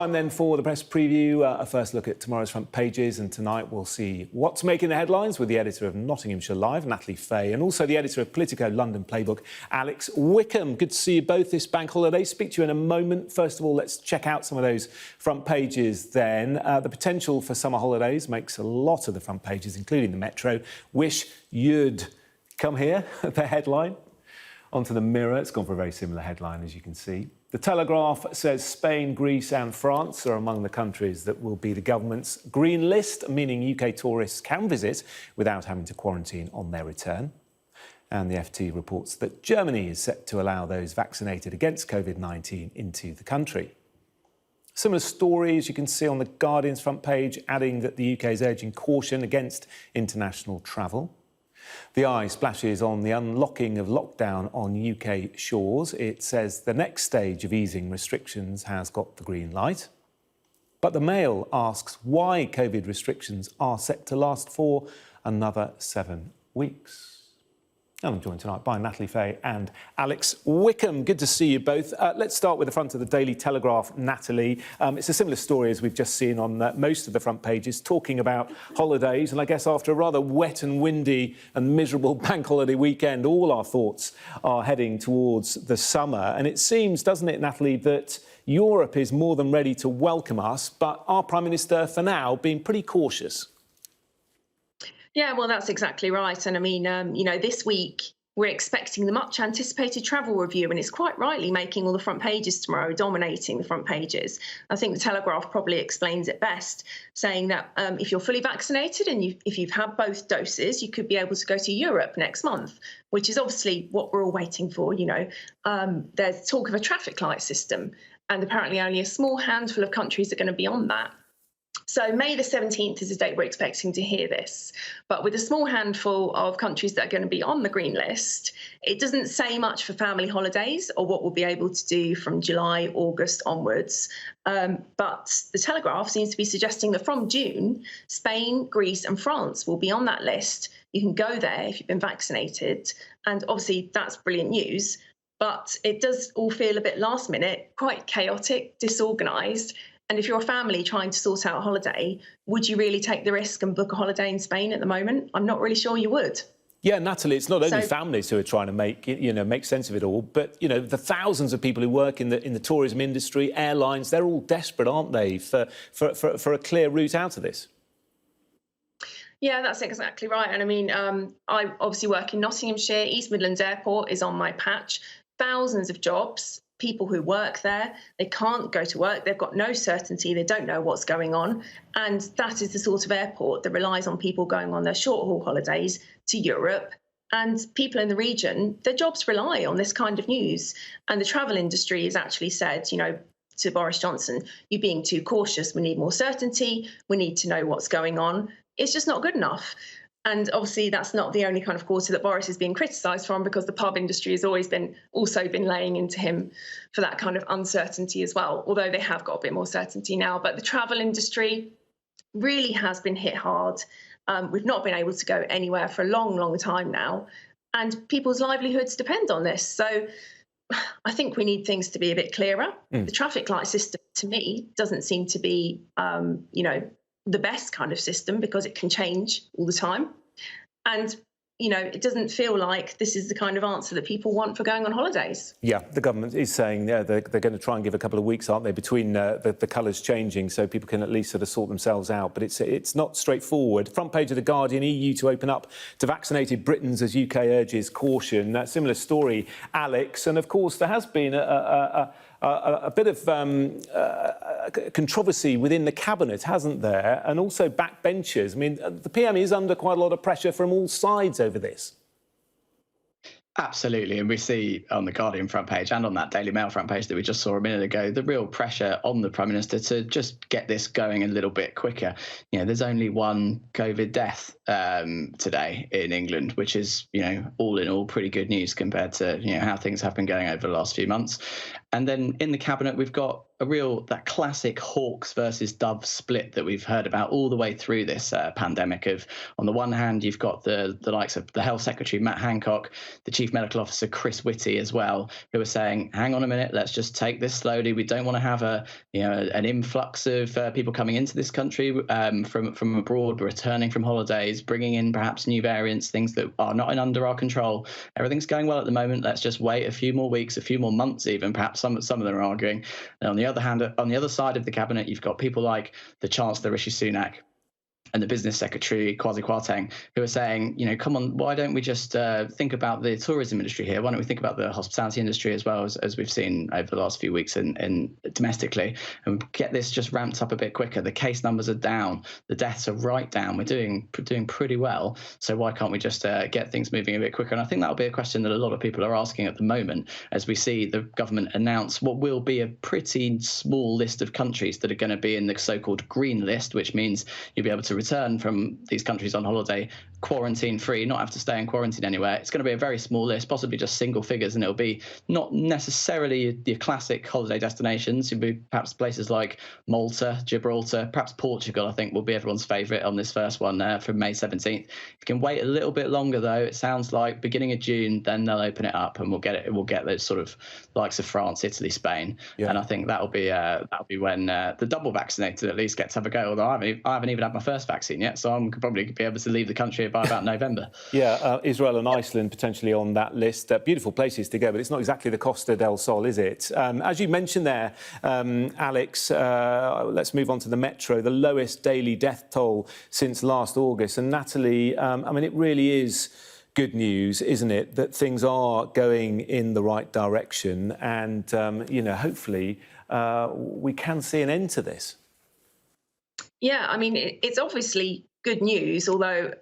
Time then for the press preview, a first look at tomorrow's front pages, and tonight we'll see what's making the headlines with the editor of Nottinghamshire Live, Natalie, Fahy, and also the editor of Politico London Playbook, Alex Wickham. Good to see you both this bank holiday. Speak to you in a moment. First of all, let's check out some of those front pages then. The potential for summer holidays makes a lot of the front pages, including the Metro. Wish you'd come here, the headline. Onto the Mirror, it's gone for a very similar headline, as you can see. The Telegraph says Spain, Greece and France are among the countries that will be the government's green list, meaning UK tourists can visit without having to quarantine on their return. And the FT reports that Germany is set to allow those vaccinated against COVID-19 into the country. Similar stories you can see on the Guardian's front page, adding that the UK is urging caution against international travel. The Eye splashes on the unlocking of lockdown on UK shores. It says the next stage of easing restrictions has got the green light. But the Mail asks why COVID restrictions are set to last for another 7 weeks. And I'm joined tonight by Natalie, Fahy and Alex Wickham. Good to see you both. Let's start with the front of the Daily Telegraph, Natalie. It's a similar story as we've just seen on most of the front pages, talking about holidays. And I guess after a rather wet and windy and miserable bank holiday weekend, all our thoughts are heading towards the summer. And it seems, doesn't it, Natalie, that Europe is more than ready to welcome us, but our Prime Minister, for now, being pretty cautious. Yeah, well, that's exactly right. And I mean, this week we're expecting the much anticipated travel review, and it's quite rightly making all the front pages tomorrow, dominating the front pages. I think the Telegraph probably explains it best, saying that if you're fully vaccinated and if you've had both doses, you could be able to go to Europe next month, which is obviously what we're all waiting for. There's talk of a traffic light system, and apparently only a small handful of countries are going to be on that. So May the 17th is the date we're expecting to hear this. But with a small handful of countries that are going to be on the green list, it doesn't say much for family holidays or what we'll be able to do from July, August onwards. But the Telegraph seems to be suggesting that from June, Spain, Greece and France will be on that list. You can go there if you've been vaccinated. And obviously that's brilliant news. But it does all feel a bit last minute, quite chaotic, disorganised. And if you're a family trying to sort out a holiday, would you really take the risk and book a holiday in Spain at the moment? I'm not really sure you would. Yeah, Natalie, it's not only families who are trying to make sense of it all, but the thousands of people who work in the tourism industry, airlines, they're all desperate, aren't they, for a clear route out of this? Yeah, that's exactly right. And I mean, I obviously work in Nottinghamshire. East Midlands Airport is on my patch. Thousands of jobs. People who work there, they can't go to work. They've got no certainty. They don't know what's going on. And that is the sort of airport that relies on people going on their short haul holidays to Europe. And people in the region, their jobs rely on this kind of news. And the travel industry has actually said, to Boris Johnson, you're being too cautious. We need more certainty. We need to know what's going on. It's just not good enough. And obviously, that's not the only kind of quarter that Boris is being criticised from, because the pub industry has always been laying into him for that kind of uncertainty as well, although they have got a bit more certainty now. But the travel industry really has been hit hard. We've not been able to go anywhere for a long, long time now. And people's livelihoods depend on this. So I think we need things to be a bit clearer. The traffic light system, to me, doesn't seem to be, the best kind of system, because it can change all the time. And, it doesn't feel like this is the kind of answer that people want for going on holidays. Yeah, the government is saying they're going to try and give a couple of weeks, aren't they, between the colours changing, so people can at least sort of sort themselves out. But it's not straightforward. Front page of The Guardian, EU to open up to vaccinated Britons as UK urges caution. That similar story, Alex. And, of course, there has been a bit of controversy within the cabinet, hasn't there? And also backbenchers. I mean, the PM is under quite a lot of pressure from all sides over this. Absolutely, and we see on the Guardian front page and on that Daily Mail front page that we just saw a minute ago, the real pressure on the Prime Minister to just get this going a little bit quicker. There's only one COVID death today in England, which is, all in all, pretty good news compared to, how things have been going over the last few months. And then in the cabinet, we've got that classic hawks versus doves split that we've heard about all the way through this pandemic. Of, on the one hand, you've got the likes of the Health Secretary, Matt Hancock, the Chief Medical Officer, Chris Whitty as well, who are saying, hang on a minute, let's just take this slowly. We don't want to have an influx of people coming into this country from abroad, returning from holidays, bringing in perhaps new variants, things that are not under our control. Everything's going well at the moment. Let's just wait a few more weeks, a few more months even. Perhaps some of them are arguing. And on the other hand, on the other side of the cabinet, you've got people like the Chancellor Rishi Sunak and the Business Secretary, Kwasi Kwarteng, who are saying, come on, why don't we just think about the tourism industry here? Why don't we think about the hospitality industry as well, as we've seen over the last few weeks in domestically, and get this just ramped up a bit quicker? The case numbers are down. The deaths are right down. We're doing pretty well. So why can't we just get things moving a bit quicker? And I think that'll be a question that a lot of people are asking at the moment, as we see the government announce what will be a pretty small list of countries that are going to be in the so-called green list, which means you'll be able to return from these countries on holiday quarantine-free, not have to stay in quarantine anywhere. It's going to be a very small list, possibly just single figures, and it'll be not necessarily your classic holiday destinations. It'll be perhaps places like Malta, Gibraltar, perhaps Portugal, I think will be everyone's favourite on this first one from May 17th. If you can wait a little bit longer, though, it sounds like beginning of June, then they'll open it up, and we'll get those sort of likes of France, Italy, Spain. Yeah. And I think that'll be when the double vaccinated at least get to have a go. Although I haven't even had my first vaccine yet, so I'm probably be able to leave the country by about November. Israel and Iceland potentially on that list. Beautiful places to go, but it's not exactly the Costa del Sol, is it? As you mentioned there, Alex, let's move on to the Metro, the lowest daily death toll since last August. And Natalie, it really is good news, isn't it, that things are going in the right direction, and hopefully we can see an end to this. Yeah, it's obviously good news, although,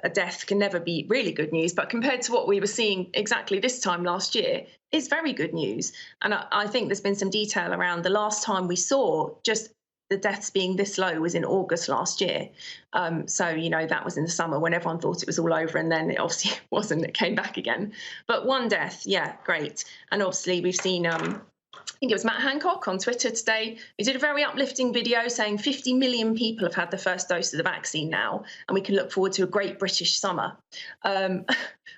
a death can never be really good news. But compared to what we were seeing exactly this time last year, it's very good news. And I think there's been some detail around the last time we saw just the deaths being this low was in August last year. That was in the summer when everyone thought it was all over, and then it obviously wasn't. It came back again. But one death, yeah, great. And obviously we've seen I think it was Matt Hancock on Twitter today, who did a very uplifting video saying 50 million people have had the first dose of the vaccine now, and we can look forward to a great British summer,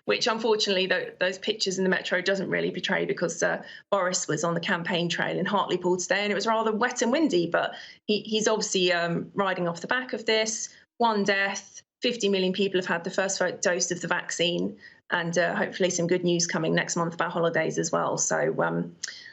which unfortunately those pictures in the Metro doesn't really portray, because Boris was on the campaign trail in Hartlepool today and it was rather wet and windy, but he's obviously riding off the back of this. One death, 50 million people have had the first dose of the vaccine, and hopefully some good news coming next month about holidays as well. So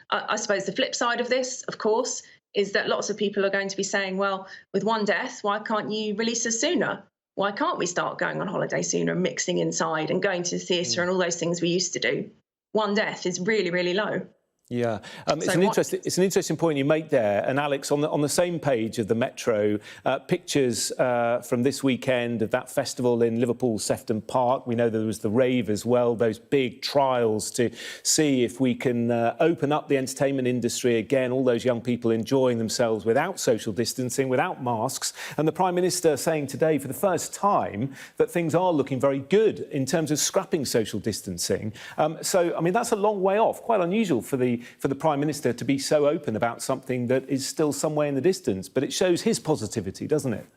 I suppose the flip side of this, of course, is that lots of people are going to be saying, well, with one death, why can't you release us sooner? Why can't we start going on holiday sooner and mixing inside and going to the theatre and all those things we used to do? One death is really, really low. Yeah, it's an interesting point you make there. And Alex, on the same page of the Metro, pictures from this weekend of that festival in Liverpool, Sefton Park. We know there was the rave as well, those big trials to see if we can open up the entertainment industry again, all those young people enjoying themselves without social distancing, without masks. And the Prime Minister saying today for the first time that things are looking very good in terms of scrapping social distancing. That's a long way off, quite unusual for the Prime Minister to be so open about something that is still some way in the distance. But it shows his positivity, doesn't it?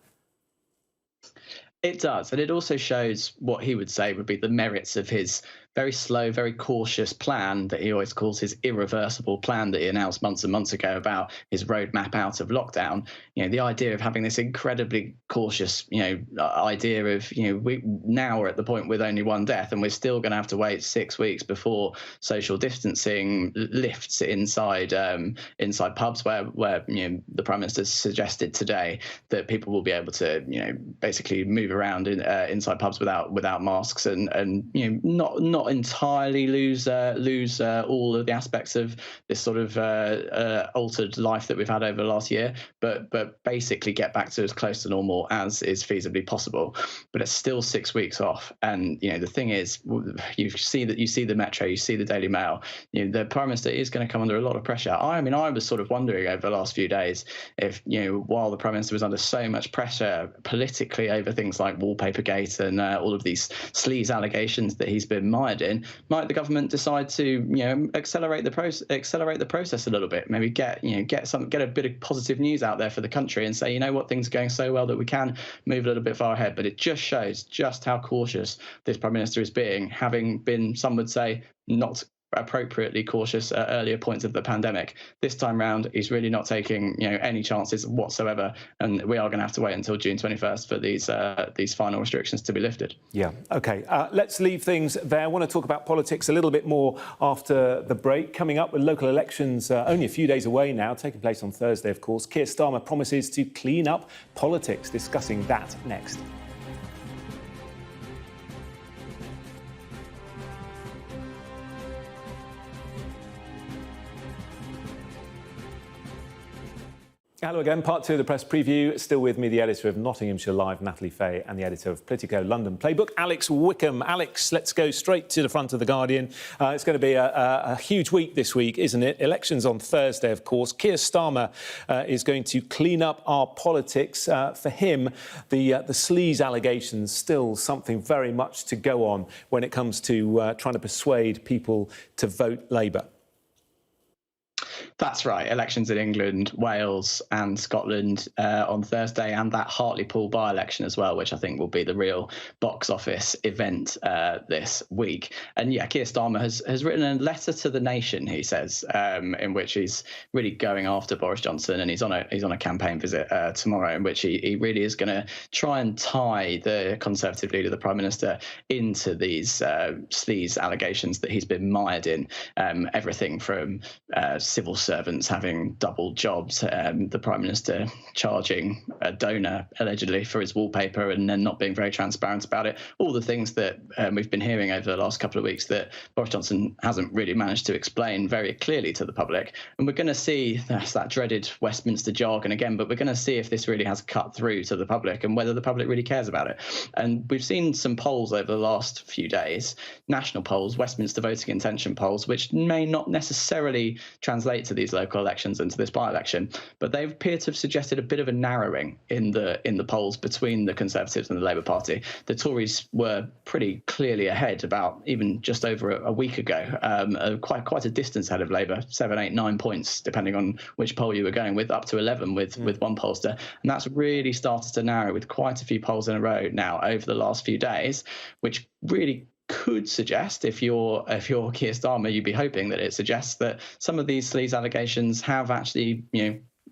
It does. And it also shows what he would say would be the merits of his very slow, very cautious plan that he always calls his irreversible plan that he announced months and months ago about his roadmap out of lockdown. The idea of having this incredibly cautious, idea of, we now are at the point with only one death, and we're still going to have to wait 6 weeks before social distancing lifts inside pubs where the Prime Minister suggested today that people will be able to, basically move around inside pubs without masks and not entirely lose all of the aspects of this sort of altered life that we've had over the last year, but basically get back to as close to normal as is feasibly possible. But it's still 6 weeks off, and the thing is, you see the Metro, you see the Daily Mail. The Prime Minister is going to come under a lot of pressure. I was sort of wondering over the last few days if while the Prime Minister was under so much pressure politically over things like Wallpapergate and all of these sleaze allegations that he's been mired mired in, might the government decide to accelerate the process a little bit, maybe get a bit of positive news out there for the country and say, you know what, things are going so well that we can move a little bit far ahead. But it just shows just how cautious this Prime Minister is being, having been, some would say, not appropriately cautious at earlier points of the pandemic. This time round, he's really not taking any chances whatsoever, and we are going to have to wait until June 21st for these final restrictions to be lifted. Yeah, OK. Let's leave things there. I want to talk about politics a little bit more after the break. Coming up with local elections only a few days away now, taking place on Thursday, of course. Keir Starmer promises to clean up politics. Discussing that next. Hello again, part two of the press preview. Still with me, the editor of Nottinghamshire Live, Natalie Fahy, and the editor of Politico London Playbook, Alex Wickham. Alex, let's go straight to the front of the Guardian. It's going to be a huge week this week, isn't it? Elections on Thursday, of course. Keir Starmer is going to clean up our politics. For him, the sleaze allegations still something very much to go on when it comes to trying to persuade people to vote Labour. That's right. Elections in England, Wales and Scotland on Thursday, and that Hartlepool by-election as well, which I think will be the real box office event this week. And yeah, Keir Starmer has written a letter to the nation, he says, in which he's really going after Boris Johnson, and he's on a campaign visit tomorrow, in which he really is going to try and tie the Conservative leader, the Prime Minister, into these sleaze allegations that he's been mired in. Everything from civil servants having double jobs, the Prime Minister charging a donor allegedly for his wallpaper and then not being very transparent about it. All the things that we've been hearing over the last couple of weeks that Boris Johnson hasn't really managed to explain very clearly to the public. And we're going to see that dreaded Westminster jargon again, but we're going to see if this really has cut through to the public and whether the public really cares about it. And we've seen some polls over the last few days, national polls, Westminster voting intention polls, which may not necessarily translate to these local elections and to this by-election, but they appear to have suggested a bit of a narrowing in the polls between the Conservatives and the Labour Party. The Tories were pretty clearly ahead about even just over a week ago, quite a distance ahead of Labour, 7, 8, 9 points, depending on which poll you were going with, up to 11 with one pollster. And that's really started to narrow with quite a few polls in a row now over the last few days, which really could suggest, if you're Keir Starmer, you'd be hoping that it suggests that some of these sleaze allegations have actually,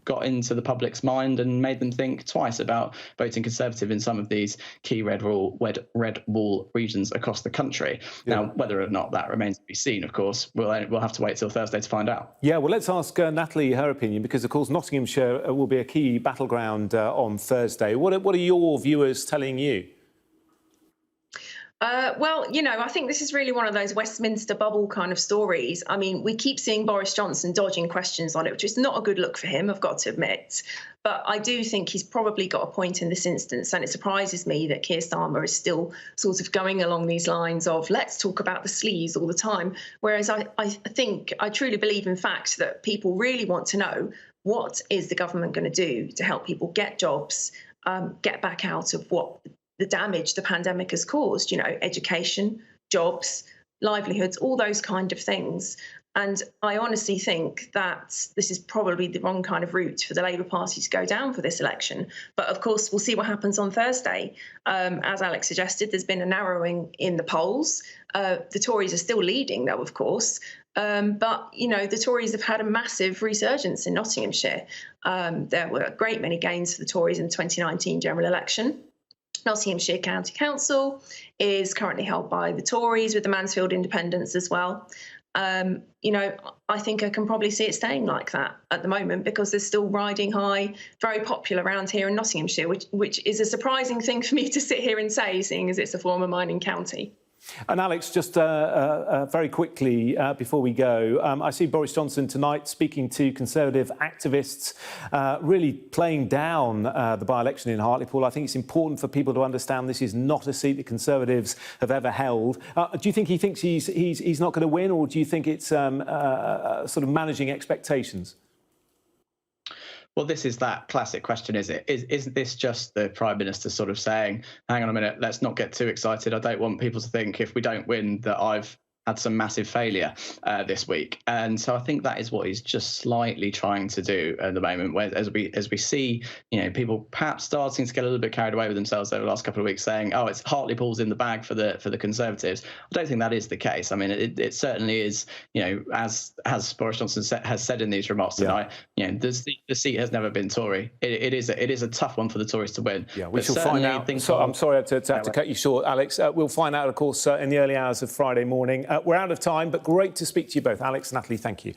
got into the public's mind and made them think twice about voting Conservative in some of these key red wall regions across the country. Yeah. Now, whether or not that remains to be seen, of course, we'll have to wait till Thursday to find out. Yeah, well, let's ask Natalie her opinion, because, of course, Nottinghamshire will be a key battleground on Thursday. What are your viewers telling you? Well, I think this is really one of those Westminster bubble kind of stories. I mean, we keep seeing Boris Johnson dodging questions on it, which is not a good look for him, I've got to admit. But I do think he's probably got a point in this instance. And it surprises me that Keir Starmer is still sort of going along these lines of let's talk about the sleaze all the time. Whereas I truly believe, in fact, that people really want to know, what is the government going to do to help people get jobs, get back out of what the damage the pandemic has caused, education, jobs, livelihoods, all those kind of things. And I honestly think that this is probably the wrong kind of route for the Labour Party to go down for this election. But of course, we'll see what happens on Thursday. As Alex suggested, there's been a narrowing in the polls. The Tories are still leading, though, of course. But, the Tories have had a massive resurgence in Nottinghamshire. There were a great many gains for the Tories in the 2019 general election. Nottinghamshire County Council is currently held by the Tories, with the Mansfield Independents as well. I think I can probably see it staying like that at the moment, because they're still riding high, very popular around here in Nottinghamshire, which is a surprising thing for me to sit here and say, seeing as it's a former mining county. And Alex, just very quickly before we go, I see Boris Johnson tonight speaking to Conservative activists, really playing down the by-election in Hartlepool. I think it's important for people to understand this is not a seat that Conservatives have ever held. Do you think he thinks he's not going to win, or do you think it's sort of managing expectations? Well, this is that classic question, is it? Isn't this just the Prime Minister sort of saying, hang on a minute, let's not get too excited. I don't want people to think if we don't win that I've had some massive failure this week. And so I think that is what he's just slightly trying to do at the moment, where as we see, people perhaps starting to get a little bit carried away with themselves over the last couple of weeks, saying, oh, it's Hartlepool's in the bag for the Conservatives. I don't think that is the case. I mean, it certainly is, as Boris Johnson has said in these remarks tonight, the seat has never been Tory. It is a tough one for the Tories to win. Yeah, we shall find out. So, I'm sorry to have to cut you short, Alex. We'll find out, of course, in the early hours of Friday morning. We're out of time, but great to speak to you both. Alex, Natalie, thank you.